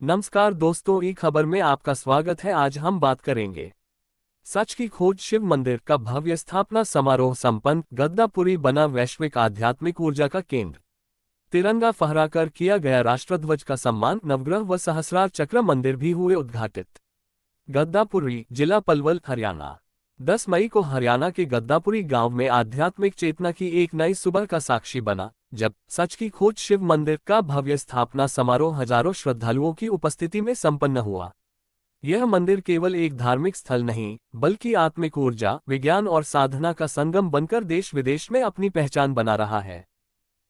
नमस्कार दोस्तों, ई खबर में आपका स्वागत है। आज हम बात करेंगे सच की खोज शिव मंदिर का भव्य स्थापना समारोह संपन्न। गद्दापुरी बना वैश्विक आध्यात्मिक ऊर्जा का केंद्र। तिरंगा फहराकर किया गया राष्ट्रध्वज का सम्मान। नवग्रह व सहस्रार चक्र मंदिर भी हुए उद्घाटित। गद्दापुरी, जिला पलवल, हरियाणा। 10 मई को हरियाणा के गद्दापुरी गांव में आध्यात्मिक चेतना की एक नई सुबह का साक्षी बना, जब सच की खोज शिव मंदिर का भव्य स्थापना समारोह हजारों श्रद्धालुओं की उपस्थिति में संपन्न हुआ। यह मंदिर केवल एक धार्मिक स्थल नहीं, बल्कि आत्मिक ऊर्जा, विज्ञान और साधना का संगम बनकर देश विदेश में अपनी पहचान बना रहा है।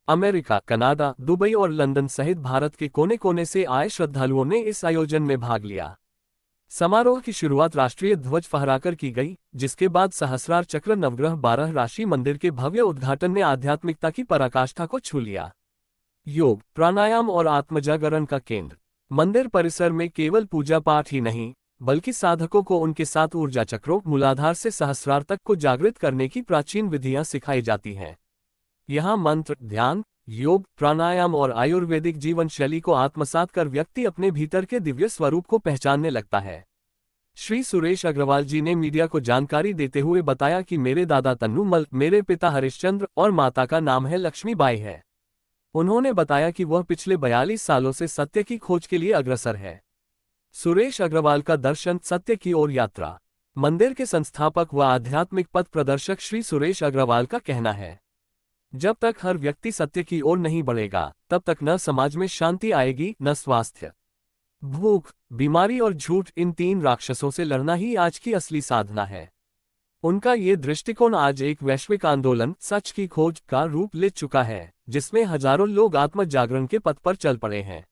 अमेरिका, कनाडा, दुबई और लंदन सहित भारत के कोने कोने से आए श्रद्धालुओं ने इस आयोजन में भाग लिया। समारोह की शुरुआत राष्ट्रीय ध्वज फहराकर की गई, जिसके बाद सहस्रार चक्र नवग्रह 12 राशि मंदिर के भव्य उद्घाटन ने आध्यात्मिकता की पराकाष्ठा को छू लिया। योग, प्राणायाम और आत्मजागरण का केंद्र। मंदिर परिसर में केवल पूजा पाठ ही नहीं, बल्कि साधकों को उनके साथ ऊर्जा चक्रों, मूलाधार से सहस्रार तक को जागृत करने की प्राचीन विधियां सिखाई जाती हैं। यहाँ मंत्र, ध्यान, योग, प्राणायाम और आयुर्वेदिक जीवन शैली को आत्मसात कर व्यक्ति अपने भीतर के दिव्य स्वरूप को पहचानने लगता है। श्री सुरेश अग्रवाल जी ने मीडिया को जानकारी देते हुए बताया कि मेरे दादा तन्नूमल, मेरे पिता हरिश्चंद्र और माता का नाम है लक्ष्मीबाई है। उन्होंने बताया कि वह पिछले 42 सालों से सत्य की खोज के लिए अग्रसर है। सुरेश अग्रवाल का दर्शन, सत्य की ओर यात्रा। मंदिर के संस्थापक व आध्यात्मिक पथ प्रदर्शक श्री सुरेश अग्रवाल का कहना है, जब तक हर व्यक्ति सत्य की ओर नहीं बढ़ेगा, तब तक न समाज में शांति आएगी, न स्वास्थ्य। भूख, बीमारी और झूठ, इन 3 राक्षसों से लड़ना ही आज की असली साधना है। उनका ये दृष्टिकोण आज एक वैश्विक आंदोलन, सच की खोज, का रूप ले चुका है, जिसमें हजारों लोग आत्म जागरण के पथ पर चल पड़े हैं।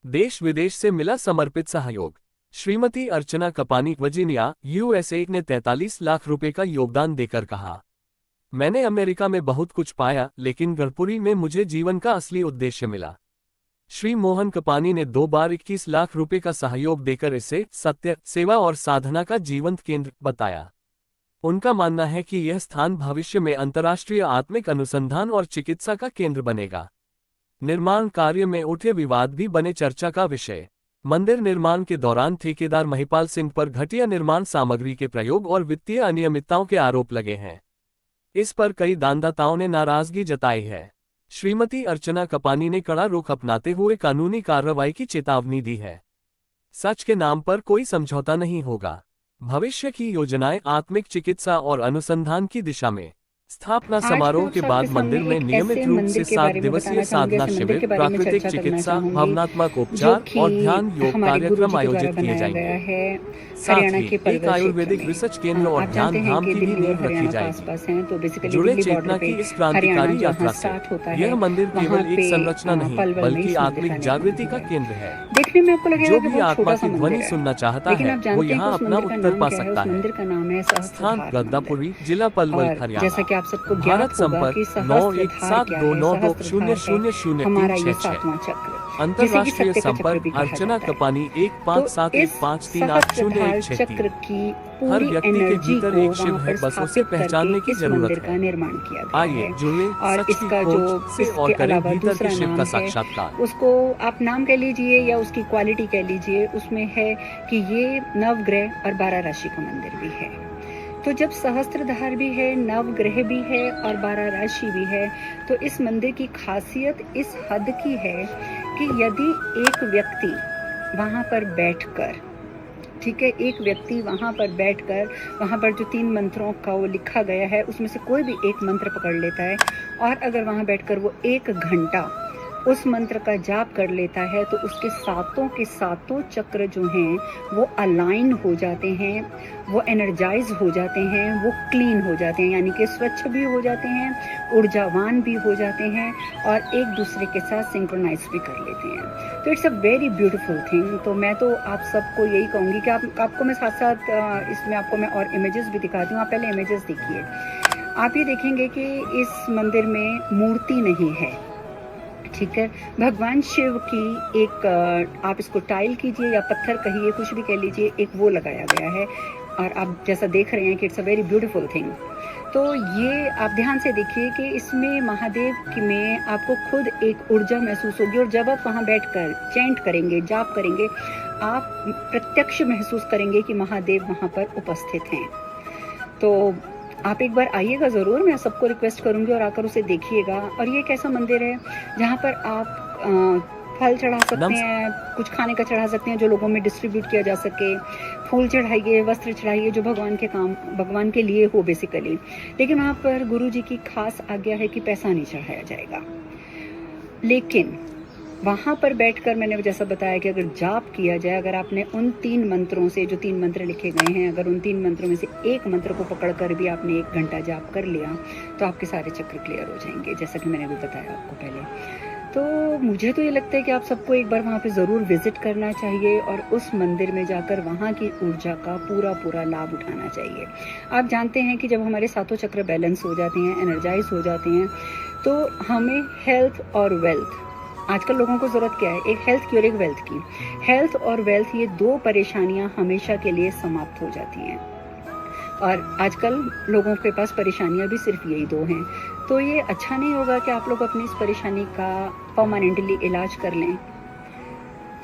देश विदेश से मिला समर्पित सहयोग। श्रीमती अर्चना कपानी, वर्जीनिया, यूएसए ने 43 लाख रुपए का योगदान देकर कहा, मैंने अमेरिका में बहुत कुछ पाया, लेकिन गढ़पुरी में मुझे जीवन का असली उद्देश्य मिला। श्री मोहन कपानी ने 2 बार 21 लाख रुपए का सहयोग देकर इसे सत्य, सेवा और साधना का जीवंत केंद्र बताया। उनका मानना है कि यह स्थान भविष्य में अंतर्राष्ट्रीय आत्मिक अनुसंधान और चिकित्सा का केंद्र बनेगा। निर्माण कार्य में उठे विवाद भी बने चर्चा का विषय। मंदिर निर्माण के दौरान ठेकेदार महिपाल सिंह पर घटिया निर्माण सामग्री के प्रयोग और वित्तीय अनियमितताओं के आरोप लगे हैं। इस पर कई दानदाताओं ने नाराजगी जताई है। श्रीमती अर्चना कपानी ने कड़ा रुख अपनाते हुए कानूनी कार्रवाई की चेतावनी दी है। सच के नाम पर कोई समझौता नहीं होगा। भविष्य की योजनाएं आत्मिक चिकित्सा और अनुसंधान की दिशा में। स्थापना समारोह के बाद मंदिर में नियमित रूप से 7 दिवसीय साधना शिविर, प्राकृतिक चिकित्सा, भावनात्मक उपचार और ध्यान योग कार्यक्रम आयोजित किए जाएंगे। साथ ही एक आयुर्वेदिक रिसर्च केंद्र और ध्यान धाम की भी नींव रखी जाएगी। जुड़े चेतना की इस क्रांतिकारी यात्रा से यह मंदिर केवल एक संरचना नहीं, बल्कि आत्मिक जागृति का केंद्र है। देखने में आपको लगेगा जो कि भी बहुत आत्मा छोटा की सा ध्वनि मंदिर है, सुनना चाहता लेकिन है, आप जानते वो हैं कि यहाँ उस अपना मंदिर का उत्तर नाम पा क्या है? सकता उस है। मंदिर का नाम है स्थान सहस्त्रधार गद्दापुरी, मंदिर। जिला पलवल, और हरियाणा। जैसा कि आप सबको भारत ज्ञात होगा संपर्क कि सहस्त्रधार क्या है, 91729200000366। हमारा ये 7वां चक्र, जिसे कि अंतर्राष्ट्रीय सत्य का चक्र संपर्क भी कहा अर्चना जाता है। कपानी तो इस 157153838001 सहस्त्रधार चक्र की हर पूरी व्यक्ति के एनर्जी भीतर को एक शिव वहाँ है, पर बस उसे स्थापित पहचानने करके की इस जरूरत मंदिर है। का निर्माण किया गया आइए है। जुड़े और सच की इसका जो खोज से और इसके करें अलावा भीतर दूसरा के शिव नाम का है, साक्षात्कार। उसको आप नाम कह लीजिए या उसकी क्वालिटी कह लीजिए, उसमें है कि ये नवग्रह और 12 राशि का मंदिर भी है। तो जब सहस्त्रधार भी है, नवग्रह भी है और 12 राशि भी है, तो इस मंदिर की खासियत इस हद की है कि यदि एक व्यक्ति वहाँ पर बैठकर, ठीक है, एक व्यक्ति वहाँ पर बैठकर, वहाँ पर जो 3 मंत्रों का वो लिखा गया है, उसमें से कोई भी एक मंत्र पकड़ लेता है और अगर वहाँ बैठकर वो 1 घंटा उस मंत्र का जाप कर लेता है, तो उसके सातों के सातों चक्र जो हैं वो अलाइन हो जाते हैं, वो एनर्जाइज हो जाते हैं, वो क्लीन हो जाते हैं, यानी कि स्वच्छ भी हो जाते हैं, ऊर्जावान भी हो जाते हैं और एक दूसरे के साथ सिंक्रोनाइज भी कर लेते हैं। तो it's a very beautiful thing. तो मैं तो आप सबको यही कहूँगी कि आपको मैं साथ साथ इसमें आपको मैं और इमेजेस भी दिखाती हूँ। आप पहले इमेजेस देखिए। आप ये देखेंगे कि इस मंदिर में मूर्ति नहीं है, ठीक है। भगवान शिव की एक आप इसको टाइल कीजिए या पत्थर कहिए, कुछ भी कह लीजिए, एक वो लगाया गया है। और आप जैसा देख रहे हैं कि it's a very beautiful thing. तो ये आप ध्यान से देखिए कि इसमें महादेव में आपको खुद एक ऊर्जा महसूस होगी, और जब आप वहाँ बैठकर चैंट करेंगे, जाप करेंगे, आप प्रत्यक्ष महसूस करेंगे कि महादेव वहाँ पर उपस्थित हैं। तो आप एक बार आइएगा ज़रूर, मैं सबको रिक्वेस्ट करूँगी, और आकर उसे देखिएगा। और ये एक ऐसा मंदिर है जहाँ पर आप फल चढ़ा सकते हैं, कुछ खाने का चढ़ा सकते हैं जो लोगों में डिस्ट्रीब्यूट किया जा सके, फूल चढ़ाइए, वस्त्र चढ़ाइए, जो भगवान के लिए हो बेसिकली। लेकिन वहाँ पर गुरु जी की खास आज्ञा है कि पैसा नहीं चढ़ाया जाएगा। लेकिन वहाँ पर बैठकर मैंने जैसा बताया कि अगर जाप किया जाए, अगर आपने उन 3 मंत्रों से, जो 3 मंत्र लिखे गए हैं, अगर उन 3 मंत्रों में से एक मंत्र को पकड़कर भी आपने 1 घंटा जाप कर लिया, तो आपके सारे चक्र क्लियर हो जाएंगे, जैसा कि मैंने अभी बताया आपको पहले। तो मुझे तो ये लगता है कि आप सबको एक बार वहाँ पे ज़रूर विज़िट करना चाहिए, और उस मंदिर में जाकर वहाँ की ऊर्जा का पूरा लाभ उठाना चाहिए। आप जानते हैं कि जब हमारे सातों चक्र बैलेंस हो जाते हैं, एनर्जाइज हो जाते हैं, तो हमें हेल्थ और वेल्थ, आजकल लोगों को ज़रूरत क्या है? एक हेल्थ की और एक वेल्थ की। हेल्थ और वेल्थ, ये 2 परेशानियाँ हमेशा के लिए समाप्त हो जाती हैं, और आजकल लोगों के पास परेशानियां भी सिर्फ यही 2 हैं। तो ये अच्छा नहीं होगा कि आप लोग अपनी इस परेशानी का परमानेंटली इलाज कर लें।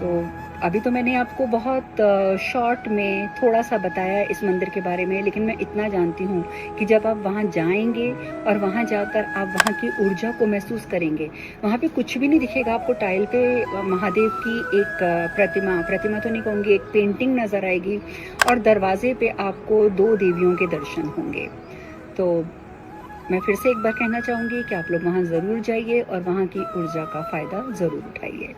तो अभी तो मैंने आपको बहुत शॉर्ट में थोड़ा सा बताया इस मंदिर के बारे में, लेकिन मैं इतना जानती हूँ कि जब आप वहाँ जाएंगे और वहाँ जाकर आप वहाँ की ऊर्जा को महसूस करेंगे, वहाँ पे कुछ भी नहीं दिखेगा आपको। टाइल पे महादेव की एक प्रतिमा तो नहीं कहूँगी, एक पेंटिंग नज़र आएगी, और दरवाजे पे आपको 2 देवियों के दर्शन होंगे। तो मैं फिर से एक बार कहना चाहूँगी कि आप लोग वहाँ ज़रूर जाइए और वहाँ की ऊर्जा का फ़ायदा ज़रूर उठाइए।